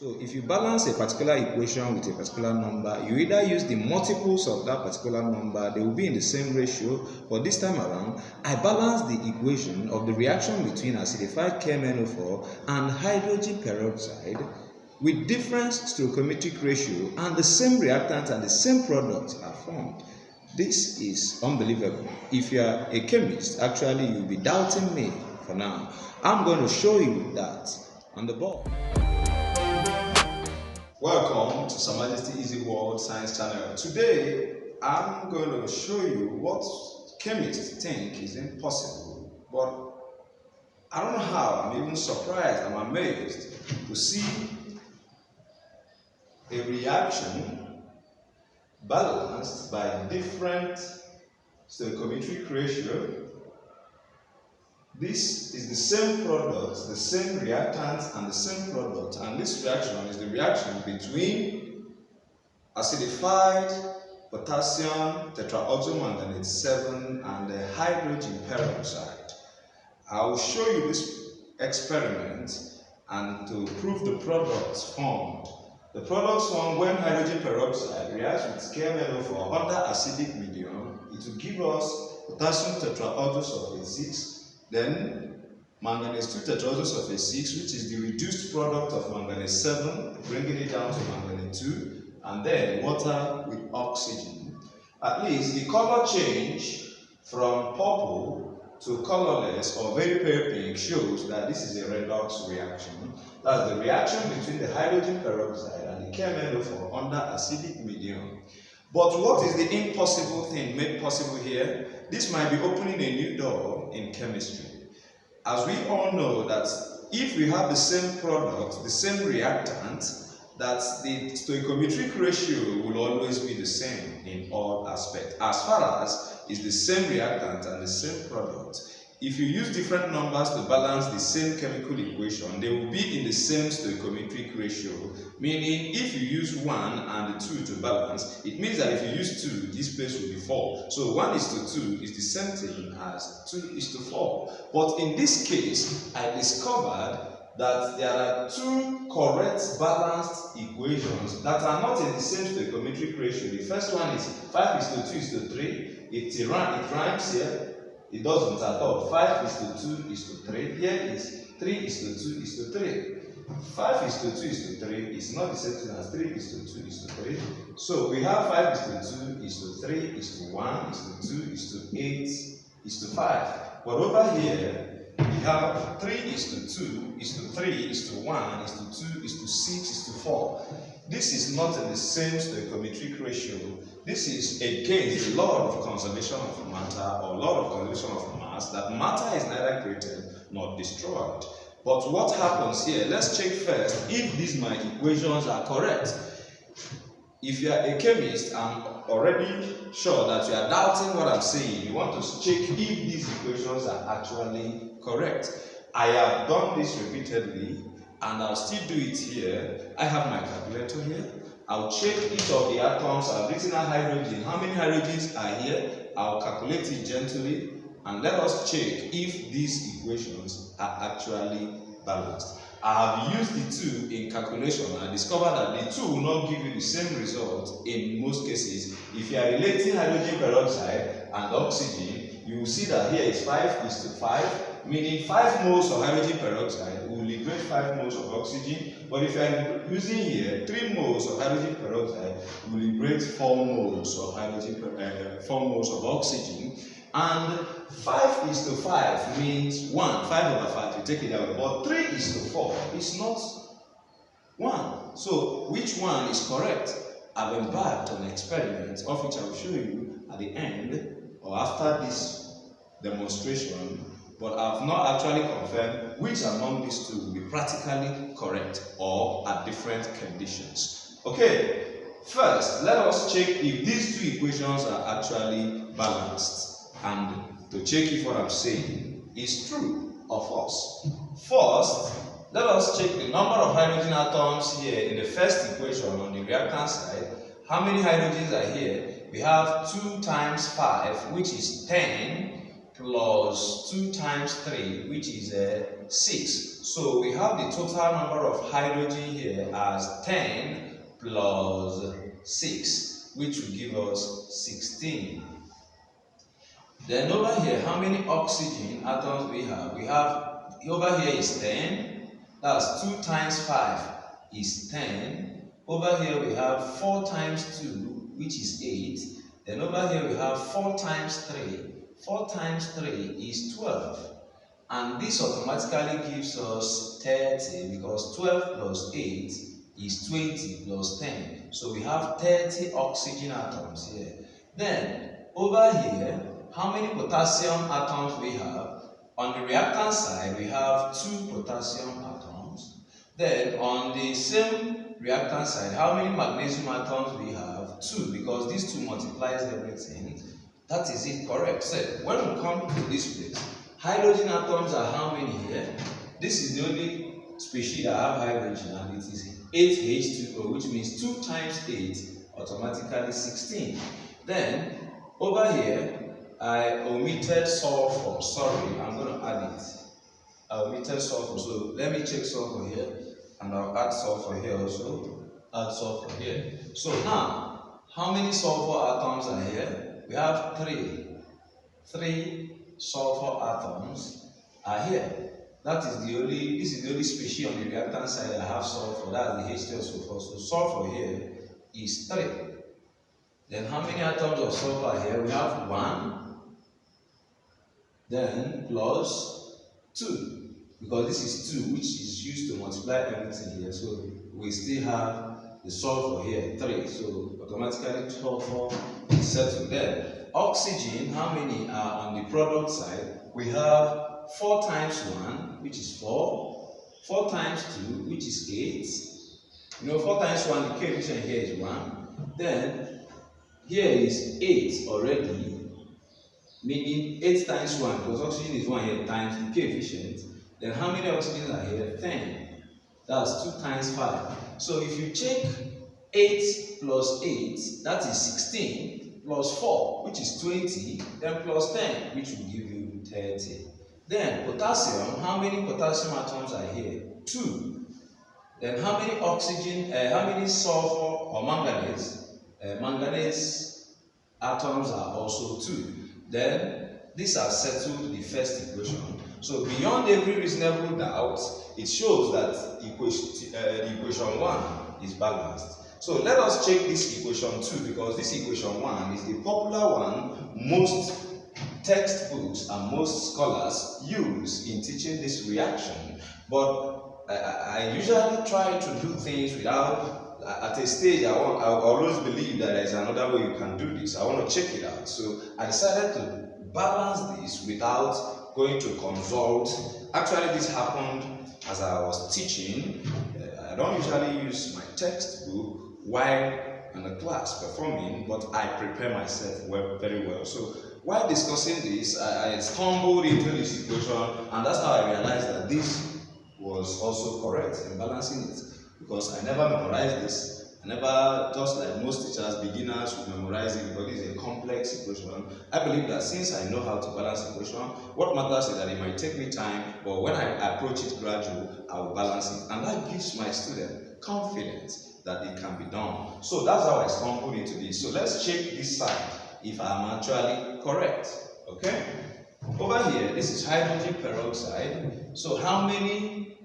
So if you balance a particular equation with a particular number, you either use the multiples of that particular number, they will be in the same ratio, but this time around, I balance the equation of the reaction between acidified KMnO4 and hydrogen peroxide with different stoichiometric ratio, and the same reactant and the same product are formed. This is unbelievable. If you are a chemist, actually you'll be doubting me for now. I'm going to show you that on the board. Welcome to Sir Majesty Easy World Science Channel. Today, I'm going to show you what chemists think is impossible, but I don't know how. I'm even surprised, I'm amazed to see a reaction balanced by different stoichiometric ratio. This is the same product, the same reactant and the same product, and this reaction is the reaction between acidified potassium tetraoxomanganate 7 and the hydrogen peroxide. I will show you this experiment and to prove the products formed. The products formed when hydrogen peroxide reacts with KMnO4 under acidic medium, it will give us potassium tetraoxosulfate 6, then manganese 2 tetraoxosulfate 6, which is the reduced product of manganese 7, bringing it down to manganese 2, and then water with oxygen. At least the color change from purple to colorless or very pale pink shows that this is a redox reaction. That's the reaction between the hydrogen peroxide and the KMnO4 under acidic medium. But what is the impossible thing made possible here? This might be opening a new door in chemistry. As we all know that if we have the same product, the same reactant, that the stoichiometric ratio will always be the same in all aspects. As far as it's the same reactant and the same product, if you use different numbers to balance the same chemical equation, they will be in the same stoichiometric ratio. Meaning, if you use 1 and 2 to balance, it means that if you use 2, this place will be 4. So 1:2 is the same thing as 2:4. But in this case, I discovered that there are two correct balanced equations that are not in the same stoichiometric ratio. The first one is 5:2:3. It rhymes here. It doesn't at all. 5:2:3. Here is 3:2:3. 5:2:3 is not the same thing as 3:2:3. So we have 5:2:3:1:2:8:5. But over here, we have 3:2:3:1:2:6:4. This is not in the same stoichiometric ratio. This is against the law of conservation of matter or law of conservation of mass, that matter is neither created nor destroyed. But what happens here? Let's check first if these my equations are correct. If you are a chemist, I'm already sure that you are doubting what I'm saying. You want to check if these equations are actually correct. I have done this repeatedly and I'll still do it here. I have my calculator here. I'll check each of the atoms. I've written out hydrogen. How many hydrogens are here? I'll calculate it gently and let us check if these equations are actually balanced. I have used the 2 in calculation and I discovered that the 2 will not give you the same result in most cases. If you are relating hydrogen peroxide and oxygen, you will see that here is 5:5, meaning 5 moles of hydrogen peroxide will liberate 5 moles of oxygen. But if you are using here 3 moles of hydrogen peroxide will liberate 4 moles of oxygen. And 5:5 means 1, 5/5, you take it away. But 3:4 is not 1. So which one is correct? I've embarked on an experiment of which I will show you at the end or after this demonstration, but I have not actually confirmed which among these two will be practically correct or at different conditions. Okay, first let us check if these two equations are actually balanced. And to check if what I'm saying is true or false. First, let us check the number of hydrogen atoms here in the first equation on the reactant side. How many hydrogens are here? We have 2 times 5, which is 10, plus 2 times 3, which is 6. So we have the total number of hydrogen here as 10 plus 6, which will give us 16. Then over here, how many oxygen atoms we have? We have, over here is 10. That's 2 times 5 is 10. Over here we have 4 times 2, which is 8. Then over here we have 4 times 3. 4 times 3 is 12. And this automatically gives us 30 because 12 plus 8 is 20 plus 10. So we have 30 oxygen atoms here. Then over here, how many potassium atoms we have? On the reactant side, we have 2 potassium atoms. Then on the same reactant side, how many magnesium atoms we have? 2, because these 2 multiplies everything. That is it, correct. So when we come to this place, hydrogen atoms are how many here? This is the only species that have hydrogen, and it is 8H2O, which means 2 times 8, automatically 16. Then over here, I omitted sulfur. Sorry, I'm going to add it. I omitted sulfur. So let me check sulfur here. And I'll add sulfur here also. Add sulfur here. So now, how many sulfur atoms are here? We have 3. 3 sulfur atoms are here. This is the only species on the reactant side that have sulfur. That's the H2SO4. So sulfur here is 3. Then how many atoms of sulfur here? We have 1. Then plus 2, because this is 2, which is used to multiply everything here. So we still have the sulfur here, 3. So automatically sulfur is settled there. Oxygen, how many are on the product side? We have 4 times 1, which is 4. 4 times 2, which is 8. You know, 4 times 1, the coefficient here is 1. Then here is 8 already. Meaning 8 times 1, because oxygen is 1 here, times the coefficient. Then how many oxygens are here? 10. That's 2 times 5. So if you check 8 plus 8, that is 16, plus 4, which is 20, then plus 10, which will give you 30. Then potassium, how many potassium atoms are here? 2. Then how many how many sulfur or manganese? Manganese atoms are also 2. Then these have settled the first equation. So beyond every reasonable doubt, it shows that the equation 1 is balanced. So let us check this equation 2, because this equation 1 is the popular one most textbooks and most scholars use in teaching this reaction. But I usually try to do things without, at a stage, I always believe that there is another way you can do this. I want to check it out. So I decided to balance this without going to consult. Actually, this happened as I was teaching. I don't usually use my textbook while in the class performing, but I prepare myself very well. So while discussing this, I stumbled into this equation, and that's how I realized that this was also correct in balancing it, because I never memorized this. I never, just like most teachers, beginners will memorize it because it's a complex equation. I believe that since I know how to balance equation, what matters is that it might take me time, but when I approach it gradually, I will balance it. And that gives my student confidence that it can be done. So that's how I stumbled into this. So let's check this side if I'm actually correct. Okay? Over here, this is hydrogen peroxide. So how many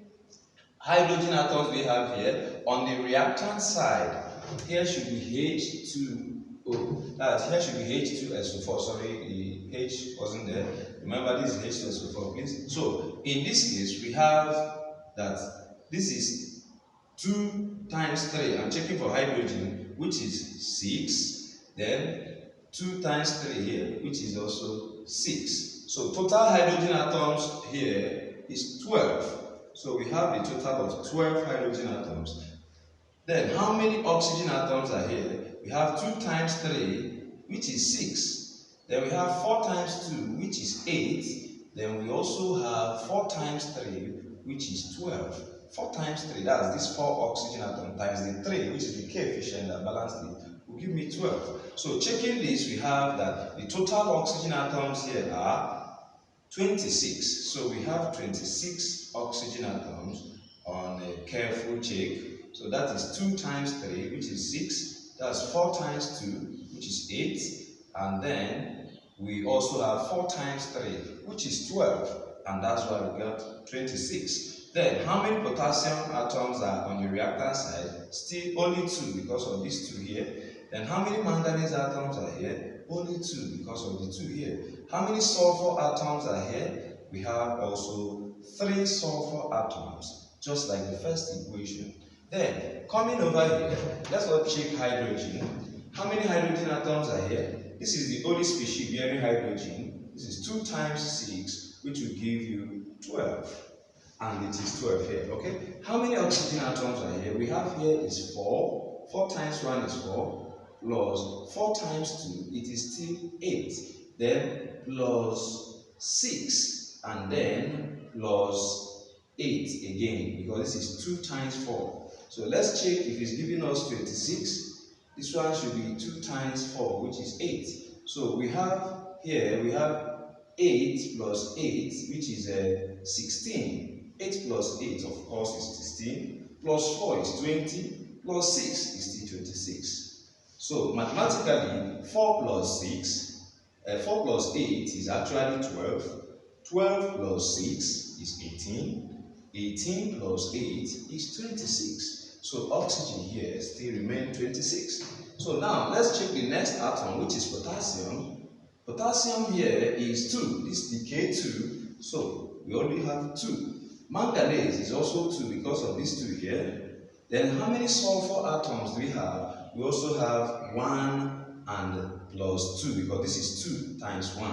hydrogen atoms we have here? On the reactant side, here should be H2O. Here should be H2SO4. Sorry, the H wasn't there. Remember, this is H2SO4, please. So in this case, we have that this is 2 times 3. I'm checking for hydrogen, which is 6. Then 2 times 3 here, which is also 6. So total hydrogen atoms here is 12. So we have a total of 12 hydrogen atoms. Then how many oxygen atoms are here? We have 2 times 3, which is 6. Then we have 4 times 2, which is 8. Then we also have 4 times 3, which is 12. 4 times 3, that's this 4 oxygen atoms times the 3, which is the coefficient that balanced it, will give me 12. So checking this, we have that the total oxygen atoms here are 26. So we have 26 oxygen atoms on a careful check. So that is 2 times 3, which is 6. That's 4 times 2, which is 8. And then we also have 4 times 3, which is 12. And that's why we got 26. Then how many potassium atoms are on the reactant side? Still only 2 because of these 2 here. Then how many manganese atoms are here? Only 2 because of the 2 here. How many sulfur atoms are here? We have also 3 sulfur atoms, just like the first equation. Then, coming over here, let's go check hydrogen. How many hydrogen atoms are here? This is the only species bearing hydrogen. This is 2 times 6, which will give you 12. And it is 12 here, okay? How many oxygen atoms are here? We have here is 4. 4 times 1 is 4. Plus 4 times 2, it is still 8. Then plus 6, and then plus 8 again, because this is 2 times 4. So let's check if it's giving us 26. This one should be 2 times 4, which is 8. So we have here, we have 8 plus 8, which is 16. 8 plus 8, of course, is 16. Plus 4 is 20. Plus 6 is still 26. So mathematically, 4 plus 6, 4 plus 8 is actually 12. 12 plus 6 is 18. 18 plus 8 is 26. So oxygen here still remains 26. So now let's check the next atom, which is potassium. Potassium here is 2. This is the K2. So we only have 2. Manganese is also 2 because of these 2 here. Then how many sulfur atoms do we have? We also have 1 and plus 2, because this is 2 times 1,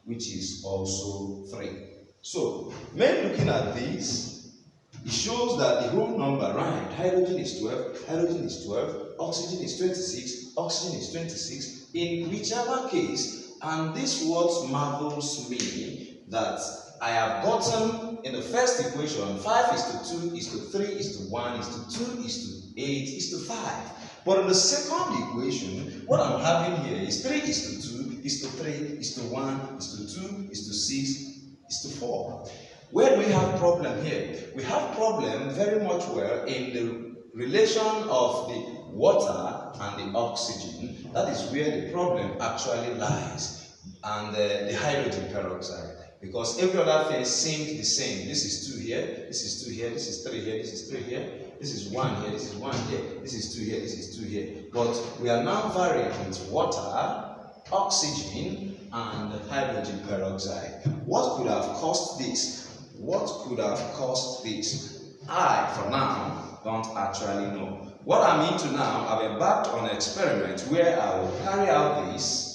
which is also 3. So when looking at this, it shows that the whole number, right? Hydrogen is 12, hydrogen is 12, oxygen is 26, oxygen is 26, in whichever case. And this what marvels me, that I have gotten in the first equation 5 is to 2 is to 3 is to 1 is to 2 is to 8 is to 5. But in the second equation, what I'm having here is 3 is to 2 is to 3 is to 1 is to 2 is to 6 is to 4. Where do we have problem here? We have problem very much well in the relation of the water and the oxygen. That is where the problem actually lies. And the hydrogen peroxide. Because every other thing seems the same. This is 2 here, this is 2 here, this is 3 here, this is 3 here, this is 1 here, this is 1 here, this is 2 here, this is 2 here. But we are now varying with water, oxygen, and hydrogen peroxide. What could have caused this? What could have caused this? I, for now, don't actually know. What I'm into now, I've embarked on an experiment where I will carry out this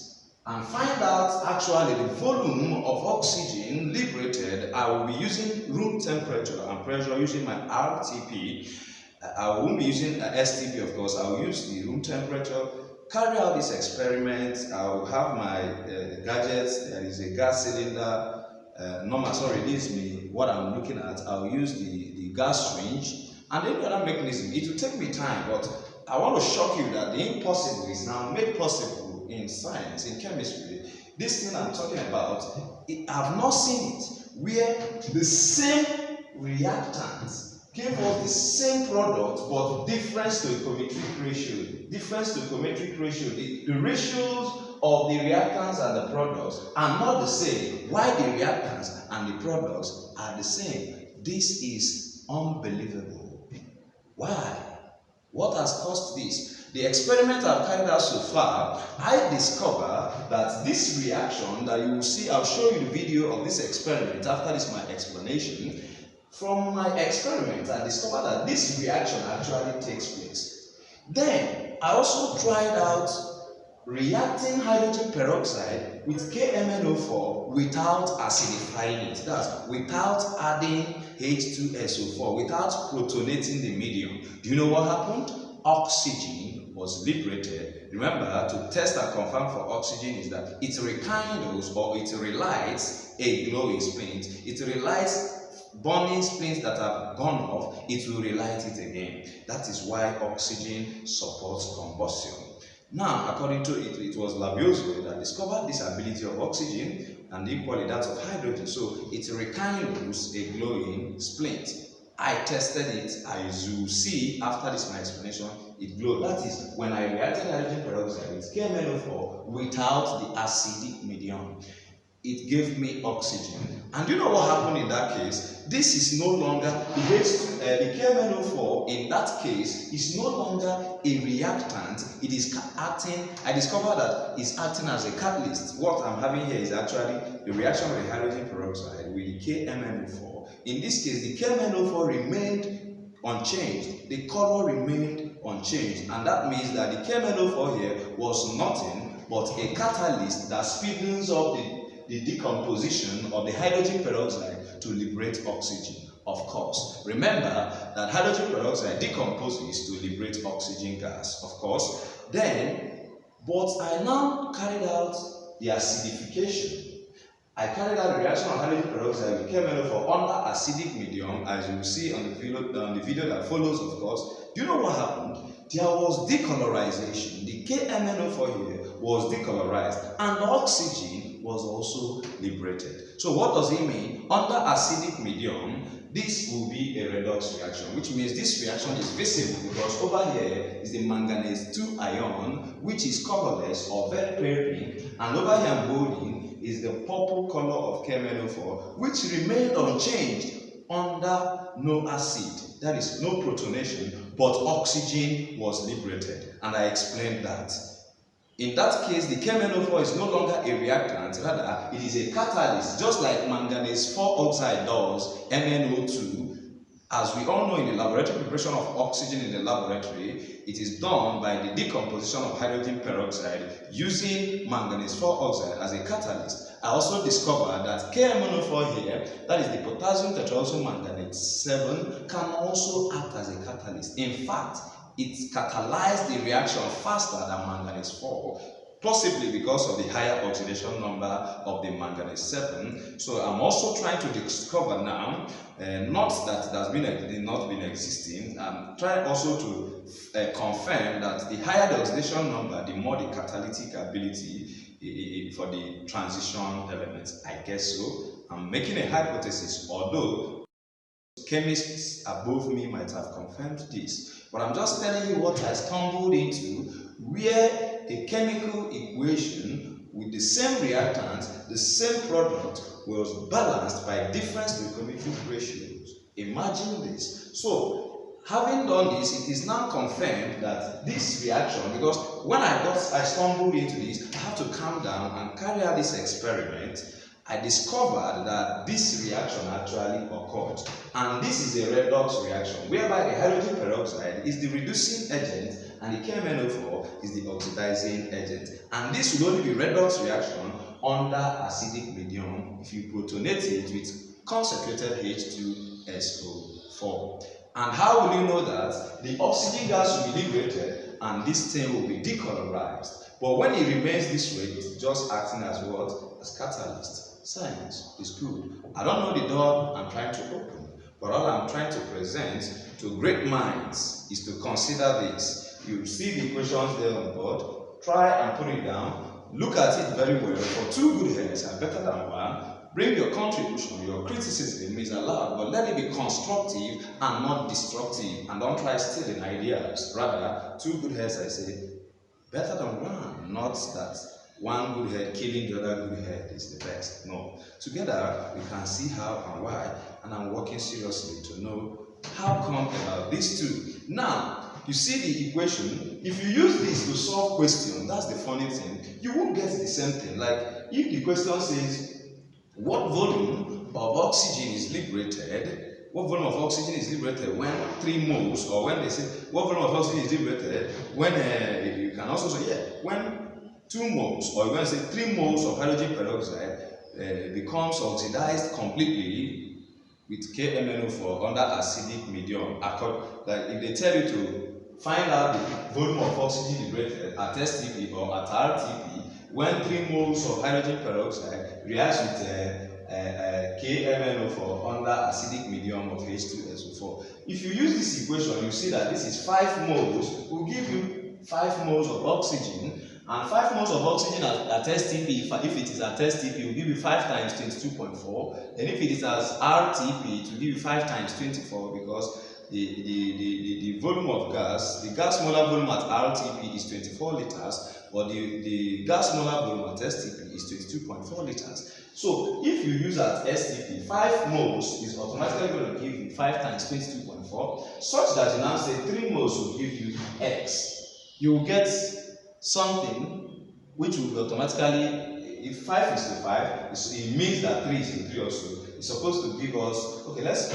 and find out actually the volume of oxygen liberated. I will be using room temperature and pressure using my RTP. I won't be using STP, of course. I will use the room temperature. Carry out this experiment. I will have my gadgets. There is a gas cylinder. This is me. What I'm looking at. I'll use the gas syringe and any other mechanism. It will take me time, but I want to shock you that the impossible is now made possible in science, in chemistry. This thing I'm talking about, I've not seen it where the same reactant give us the same product but different stoichiometric ratio. Different stoichiometric ratio. The ratios of the reactants and the products are not the same. Why the reactants and the products are the same? This is unbelievable. Why? What has caused this? The experiment I've carried out so far, I discovered that this reaction that you will see, I'll show you the video of this experiment after this my explanation. From my experiment, I discovered that this reaction actually takes place. Then, I also tried out reacting hydrogen peroxide with KMnO4 without acidifying it. That's without adding H2SO4, without protonating the medium. Do you know what happened? Oxygen was liberated. Remember, to test and confirm for oxygen is that it rekindles or it relights a glowing splint. It relights burning splints that have gone off, it will relight it again. That is why oxygen supports combustion. Now, according to it was Lavoisier that discovered this ability of oxygen, and equally that of hydrogen. So it rekindles a glowing splint. I tested it, as you see after this my explanation, it glowed. That is, when I reacted hydrogen peroxide with KMnO4 without the acidic medium, it gave me oxygen. And you know what happened in that case? This is no longer, the KMnO4 in that case is no longer a reactant. It is acting, I discovered that it's acting as a catalyst. What I'm having here is actually the reaction of the hydrogen peroxide with the KMnO4. In this case, the KMnO4 remained unchanged. The color remained unchanged. And that means that the KMnO4 here was nothing but a catalyst that speeds up the decomposition of the hydrogen peroxide to liberate oxygen, of course. Remember that hydrogen peroxide decomposes to liberate oxygen gas, of course. Then, but I now carried out the acidification. I carried out the reaction of hydrogen peroxide with KMnO4 under acidic medium, as you will see on the video that follows, of course. Do you know what happened? There was decolorization. The KMnO4 here was decolorized, and the oxygen was also liberated. So what does it mean? Under acidic medium, this will be a redox reaction, which means this reaction is visible because over here is the manganese 2 ion, which is colorless or very pale pink, and over here in bolding is the purple color of KMnO4, which remained unchanged under no acid, that is no protonation, but oxygen was liberated, and I explained that. In that case, the KMnO4 is no longer a reactant, rather it is a catalyst, just like manganese 4 oxide does, MnO2. As we all know, in the laboratory preparation of oxygen in the laboratory, it is done by the decomposition of hydrogen peroxide using manganese 4 oxide as a catalyst. I also discovered that KMnO4 here, that is the potassium tetraoxomanganate 7, can also act as a catalyst. In fact, it catalyzed the reaction faster than manganese 4, possibly because of the higher oxidation number of the manganese 7. So I'm also trying to discover now, not that it has not been existing, I'm trying also to confirm that the higher the oxidation number, the more the catalytic ability for the transition elements. I guess so. I'm making a hypothesis, although chemists above me might have confirmed this. But I'm just telling you what I stumbled into, where a chemical equation with the same reactant, the same product, was balanced by different stoichiometric ratios. Imagine this. So, having done this, it is now confirmed that this reaction, because when I stumbled into this, I have to calm down and carry out this experiment. I discovered that this reaction actually occurred, and this is a redox reaction whereby the hydrogen peroxide is the reducing agent and the KMnO4 is the oxidizing agent, and this will only be redox reaction under acidic medium if you protonate it with concentrated H2SO4. And how will you know that? The oxygen gas will be liberated and this thing will be decolorized. But when it remains this way, it's just acting as what? As catalyst. Science is good. I don't know the door I'm trying to open, but all I'm trying to present to great minds is to consider this. You see the equations there on the board. Try and put it down. Look at it very well. For 2 good heads are better than 1. Bring your contribution, your criticism is allowed, but let it be constructive and not destructive. And don't try stealing ideas. Rather, 2 good heads, I say, better than 1. Not that 1 good head killing the other good head is the best. No. Together, we can see how and why, and I'm working seriously to know how come about these 2. Now, you see the equation. If you use this to solve question, that's the funny thing, you won't get the same thing. Like, if the question says, what volume of oxygen is liberated? What volume of oxygen is liberated when 3 moles, or when they say, what volume of oxygen is liberated when, you can also say, yeah, when 2 moles, or you can say 3 moles of hydrogen peroxide becomes oxidized completely with KMnO4 under acidic medium. Like if they tell you to find out the volume of oxygen liberated at STP or at RTP, when 3 moles of hydrogen peroxide reacts with KMnO4 under acidic medium of H2SO4. If you use this equation, you see that this is 5 moles, will give you 5 moles of oxygen, And 5 moles of oxygen at STP, if it is at STP, it will give you 5 times 22.4. And if it is as RTP, it will give you 5 times 24, because the volume of gas, the gas molar volume at RTP is 24 liters, but the gas molar volume at STP is 22.4 liters. So if you use at STP, 5 moles is automatically going to give you 5 times 22.4, such that you now say 3 moles will give you X. You will get something which will be automatically, if 5 is to 5, it means that 3 is to 3 also. It's supposed to give us, okay, let's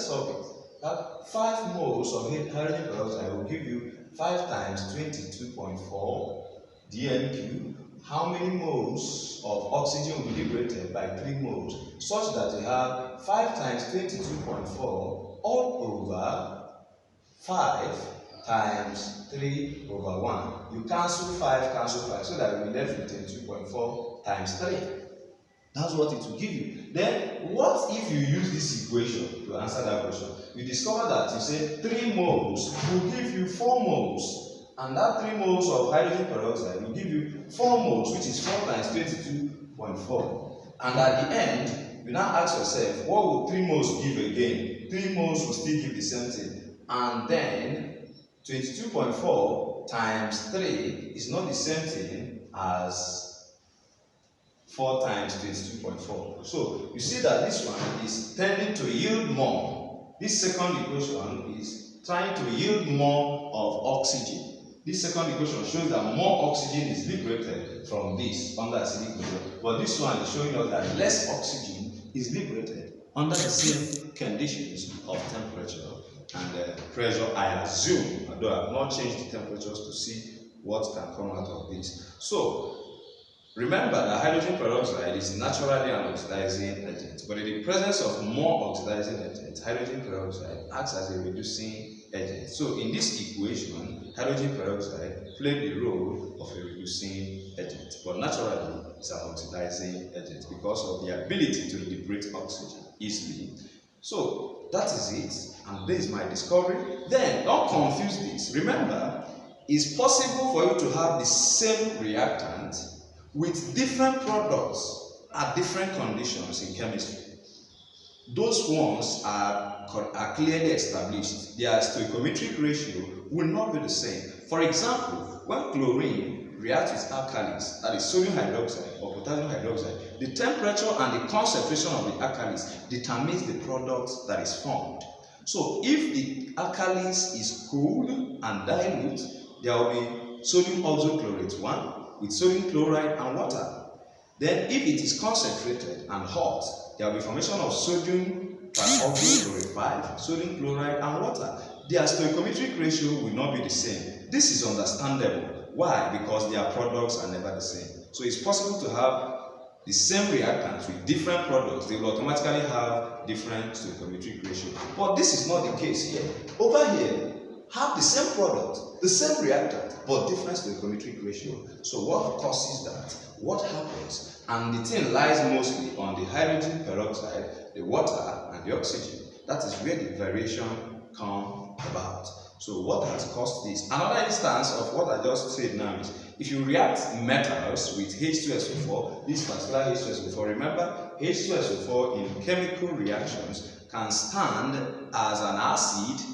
solve it. That 5 moles of hydrogen peroxide will give you 5 times 22.4 dm3. How many moles of oxygen will be liberated by 3 moles, such that you have 5 times 22.4 all over 5 times 3 over 1. You cancel 5, so that you will be left with 22.4 times 3. That's what it will give you. Then, what if you use this equation to answer that question? You discover that you say 3 moles will give you 4 moles, and that 3 moles of hydrogen peroxide will give you 4 moles, which is 4 times 22.4. And at the end, you now ask yourself, what will 3 moles give again? 3 moles will still give the same thing. And then 22.4 times 3 is not the same thing as 4 times 22.4. So you see that this one is tending to yield more. This second equation is trying to yield more of oxygen. This second equation shows that more oxygen is liberated from this under acidic pressure, but this one is showing us that less oxygen is liberated under the same conditions of temperature and pressure, I assume, although I have not changed the temperatures to see what can come out of this. So remember that hydrogen peroxide is naturally an oxidizing agent, but in the presence of more oxidizing agents, hydrogen peroxide acts as a reducing agent. So in this equation, hydrogen peroxide played the role of a reducing agent, but naturally it's an oxidizing agent because of the ability to liberate oxygen easily. So that is it, and this is my discovery. Then don't confuse this. Remember, it's possible for you to have the same reactant with different products at different conditions in chemistry. Those ones are clearly established. Their stoichiometric ratio will not be the same. For example, when chlorine reacts with alkalis, that is sodium hydroxide or potassium hydroxide, the temperature and the concentration of the alkalis determines the product that is formed. So if the alkalis is cool and dilute, there will be sodium oxochlorate 1 with sodium chloride and water. Then if it is concentrated and hot, there will be formation of sodium trioxochlorate 5, sodium chloride and water. Their stoichiometric ratio will not be the same. This is understandable. Why? Because their products are never the same. So it's possible to have the same reactants with different products. They will automatically have different stoichiometric ratio. But this is not the case here. Over here, have the same product, the same reactant, but different stoichiometric ratio. So what causes that? What happens? And the thing lies mostly on the hydrogen peroxide, the water, and the oxygen. That is where the variation comes about. So what has caused this? Another instance of what I just said now is, if you react metals with H2SO4, this particular H2SO4, remember, H2SO4 in chemical reactions can stand as an acid,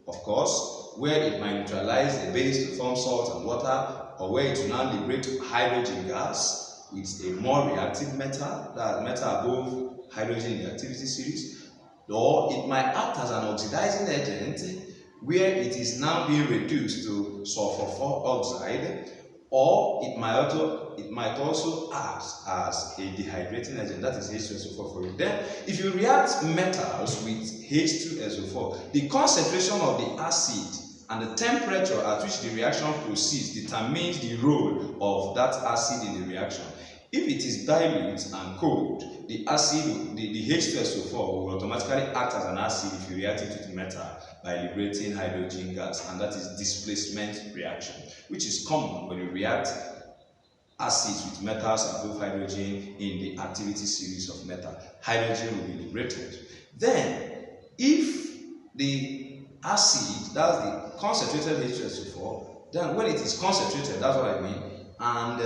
of course, where it might neutralize the base to form salt and water, or where it will now liberate hydrogen gas with a more reactive metal, that metal above hydrogen in the activity series, or it might act as an oxidizing agent where it is now being reduced to sulfur 4 oxide, or it might also act as a dehydrating agent, that is H2SO4 for you. Then, if you react metals with H2SO4, the concentration of the acid and the temperature at which the reaction proceeds determines the role of that acid in the reaction. If it is dilute and cold, the acid, the H2SO4 will automatically act as an acid if you react it with metal by liberating hydrogen gas, and that is displacement reaction, which is common when you react acids with metals above hydrogen in the activity series of metal. Hydrogen will be liberated. Then, if the acid, that's the concentrated H2SO4, then when it is concentrated, that's what I mean, and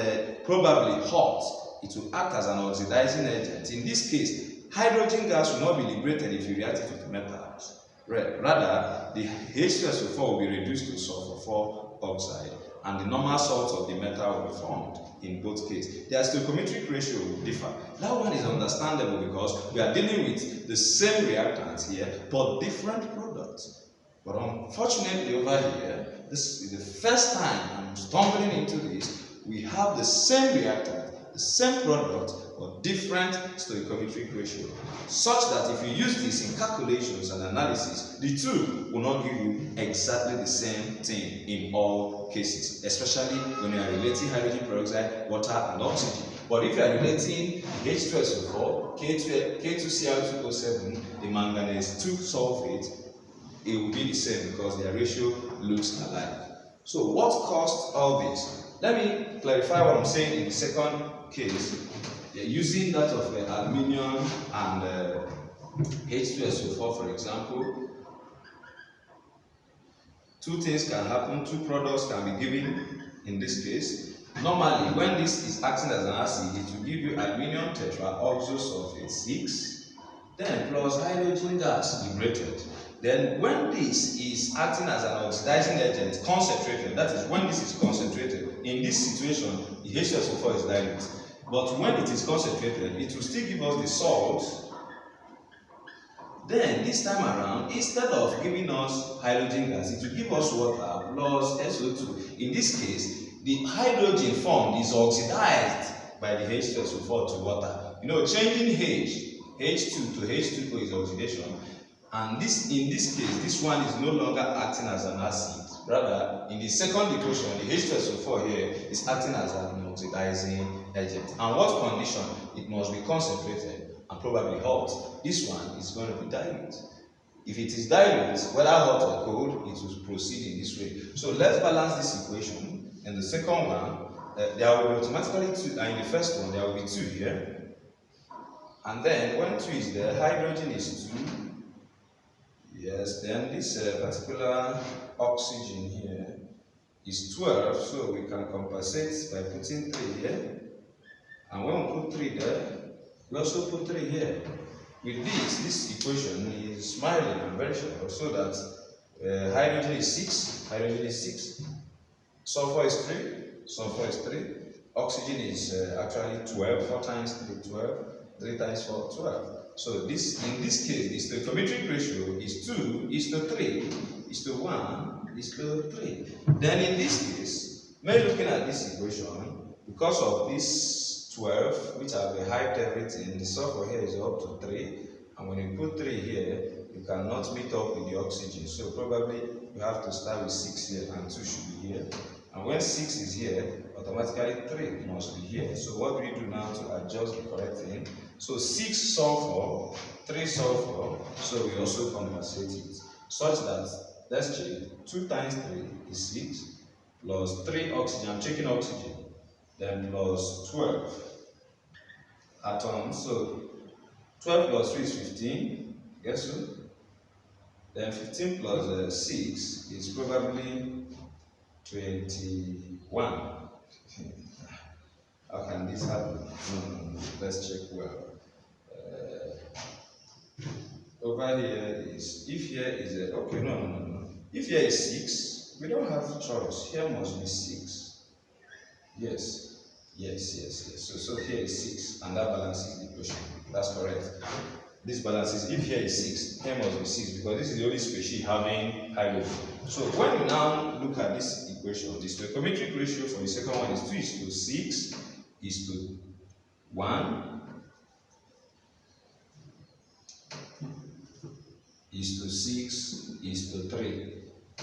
probably hot, it will act as an oxidizing agent. In this case, hydrogen gas will not be liberated if you react it with metals. Rather, the H2SO4 will be reduced to sulfur 4 oxide, and the normal salt of the metal will be formed in both cases. Their stoichiometric ratio will differ. That one is understandable because we are dealing with the same reactants here, but different products. But unfortunately over here, this is the first time I'm stumbling into this. We have the same reactant, the same product, but different stoichiometric ratio, such that if you use this in calculations and analysis, the two will not give you exactly the same thing in all cases, especially when you are relating hydrogen peroxide, water, and oxygen. But if you are relating H2SO4, K2Cl2O7, the manganese 2 sulfate, it will be the same because their ratio looks alike. So what caused all this? Let me clarify what I'm saying in the second case. Using that of aluminium and H2SO4, for example, two things can happen, two products can be given in this case. Normally, when this is acting as an acid, it will give you aluminium tetraoxosulfate 6, then plus hydrogen gas liberated. Then when this is acting as an oxidizing agent, concentrated, that is when this is concentrated, in this situation, the H2SO4 is dilute. But when it is concentrated, it will still give us the salt. Then this time around, instead of giving us hydrogen gas, it will give us water plus SO2. In this case, the hydrogen formed is oxidized by the H2SO4 to water. You know, changing H2 to H2O is oxidation. And this, in this case, this one is no longer acting as an acid. Rather, in the second equation, the H2SO4 here is acting as an oxidizing agent. And what condition? It must be concentrated and probably hot. This one is going to be dilute. If it is dilute, whether hot or cold, it will proceed in this way. So let's balance this equation. In the second one, there will be automatically 2, and in the first one, there will be 2 here. And then when 2 is there, hydrogen is 2. Yes, then this particular oxygen here is 12, so we can compensate by putting 3 here. And when we put 3 there, we also put 3 here. With this equation is smiling, I'm very sure, so that hydrogen is 6, sulfur is 3, oxygen is actually 12, 4 times 3, 12, 3 times 4, 12. So this, in this case, the stoichiometric ratio is 2:3:1:3. Then in this case, when looking at this equation, because of this 12, which have hyped everything, the sulfur here is up to 3, and when you put 3 here, you cannot meet up with the oxygen. So probably you have to start with 6 here, and 2 should be here. And when 6 is here, automatically 3 must be here. So what do we do now to adjust the correct thing? So 6 sulfur, 3 sulfur, so we also compensate it. Such that, let's check, 2 times 3 is 6, plus 3 oxygen, I'm checking oxygen, then plus 12 atoms. So 12 plus 3 is 15, guess so? Then 15 plus 6 is probably 21. How can this happen? No. Let's check well. Over here is, if here is a, okay, no. If here is 6, we don't have choice. Here must be 6. Yes. So here is 6, and that balances the equation. That's correct. This balances, if here is 6, here must be 6, because this is the only species having hydrogen. So when you now look at this equation, the stoichiometric ratio for the second one is 2:6:1:3.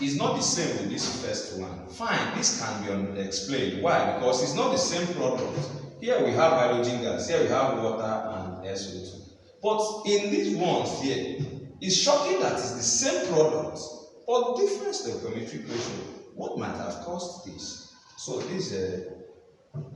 It's not the same with this first one. Fine, this can be explained. Why? Because it's not the same product. Here we have hydrogen gas, here we have water and SO2. But in these ones here, it's shocking that it's the same product, but different stoichiometric ratio. What might have caused this? So this is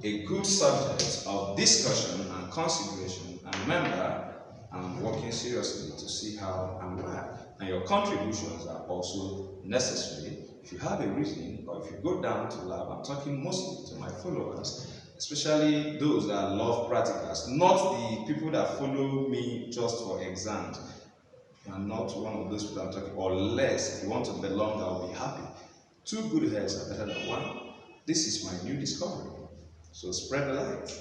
a good subject of discussion and consideration. And remember, I'm working seriously to see how and why. And your contributions are also necessary. If you have a reason, or if you go down to lab, I'm talking mostly to my followers, especially those that love practicals, not the people that follow me just for exams. You are not one of those people I'm talking, or less. If you want to belong, I'll be happy. Two good heads are better than one. This is my new discovery. So spread the light.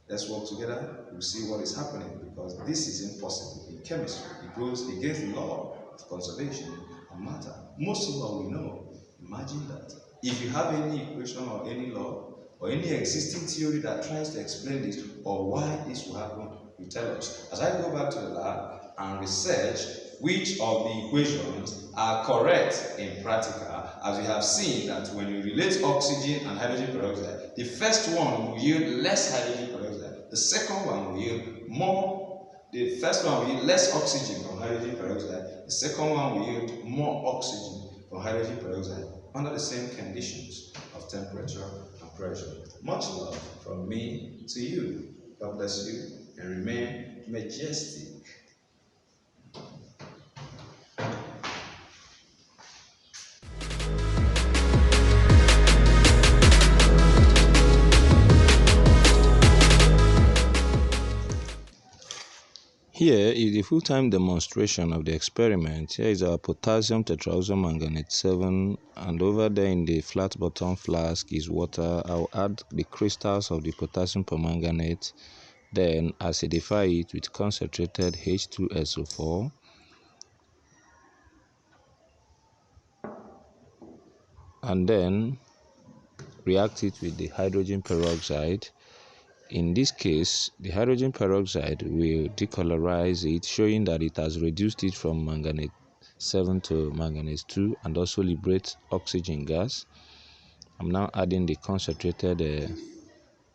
Let's work together. We'll see what is happening, because this is impossible in chemistry. It goes against the law of conservation of matter. Most of what we know. Imagine that. If you have any equation or any law or any existing theory that tries to explain this or why this will happen, you tell us. As I go back to the lab and research which of the equations are correct in practical, as we have seen that when you relate oxygen and hydrogen peroxide, the first one will yield less hydrogen peroxide, the second one will yield more. The first one will yield less oxygen from hydrogen peroxide, the second one will yield more oxygen from hydrogen peroxide under the same conditions of temperature and pressure. Much love from me to you. God bless you and remain majestic. Here is the full-time demonstration of the experiment. Here is our potassium tetraoxomanganate 7, and over there in the flat bottom flask is water. I'll add the crystals of the potassium permanganate, then acidify it with concentrated H2SO4. And then react it with the hydrogen peroxide. In this case, the hydrogen peroxide will decolorize it, showing that it has reduced it from manganate 7 to manganese 2 and also liberate oxygen gas. I'm now adding the concentrated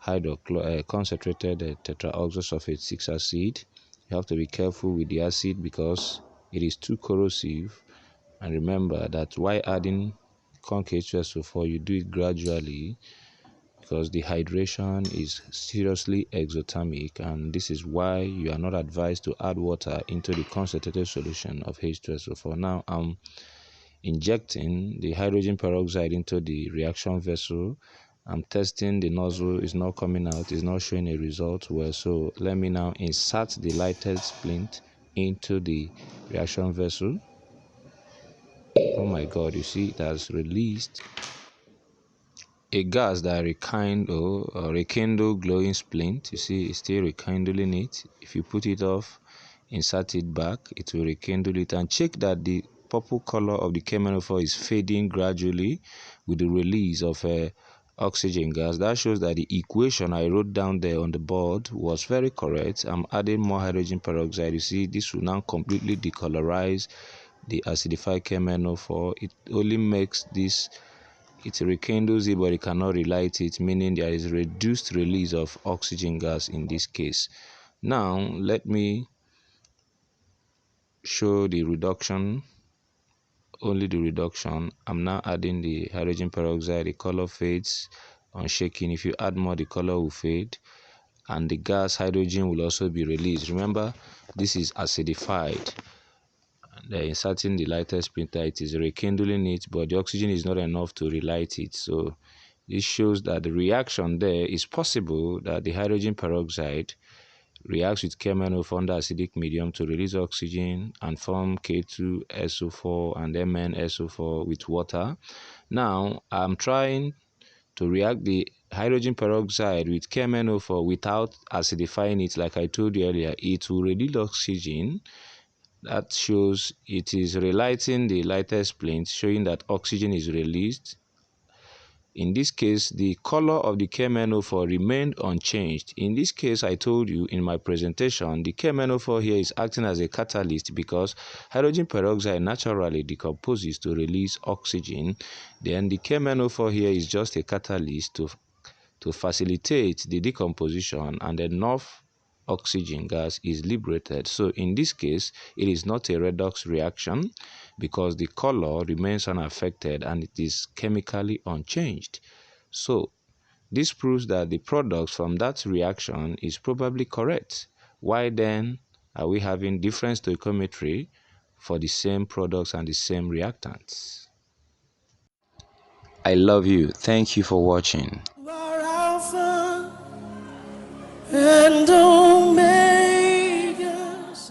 tetraoxosulfate 6 acid. You have to be careful with the acid because it is too corrosive. And remember that while adding conc H2SO4, you do it gradually, because the hydration is seriously exothermic, and this is why you are not advised to add water into the concentrated solution of H2SO4. Now I'm injecting the hydrogen peroxide into the reaction vessel. I'm testing the nozzle, is not coming out, is not showing a result well. So let me now insert the lighted splint into the reaction vessel. Oh my god, you see it has released a gas that rekindle glowing splint. You see it's still rekindling it. If you put it off, insert it back, it will rekindle it. And check that the purple color of the cheminophore is fading gradually with the release of oxygen gas. That shows that the equation I wrote down there on the board was very correct. I'm adding more hydrogen peroxide. You see this will now completely decolorize the acidified cheminophore. It only makes this, it rekindles it but it cannot relight it, meaning there is reduced release of oxygen gas in this case. Now let me show the reduction, only the reduction. I'm now adding the hydrogen peroxide. The color fades on shaking. If you add more, the color will fade and the gas hydrogen will also be released. Remember, this is acidified. Inserting the lighter splinter, it is rekindling it, but the oxygen is not enough to relight it. So this shows that the reaction there is possible, that the hydrogen peroxide reacts with cheminophore under acidic medium to release oxygen and form K2SO4 and MnSO4 with water. Now I'm trying to react the hydrogen peroxide with cheminophore without acidifying it. Like I told you earlier, it will release oxygen. That shows it is relighting the lighter splint, showing that oxygen is released. In this case, the color of the cheminophore remained unchanged. In this case, I told you in my presentation, the cheminophore here is acting as a catalyst because hydrogen peroxide naturally decomposes to release oxygen. Then the cheminophore here is just a catalyst to facilitate the decomposition, and enough oxygen gas is liberated. So in this case, it is not a redox reaction because the color remains unaffected and it is chemically unchanged. So this proves that the product from that reaction is probably correct. Why then are we having different stoichiometry for the same products and the same reactants. I love you. Thank you for watching. And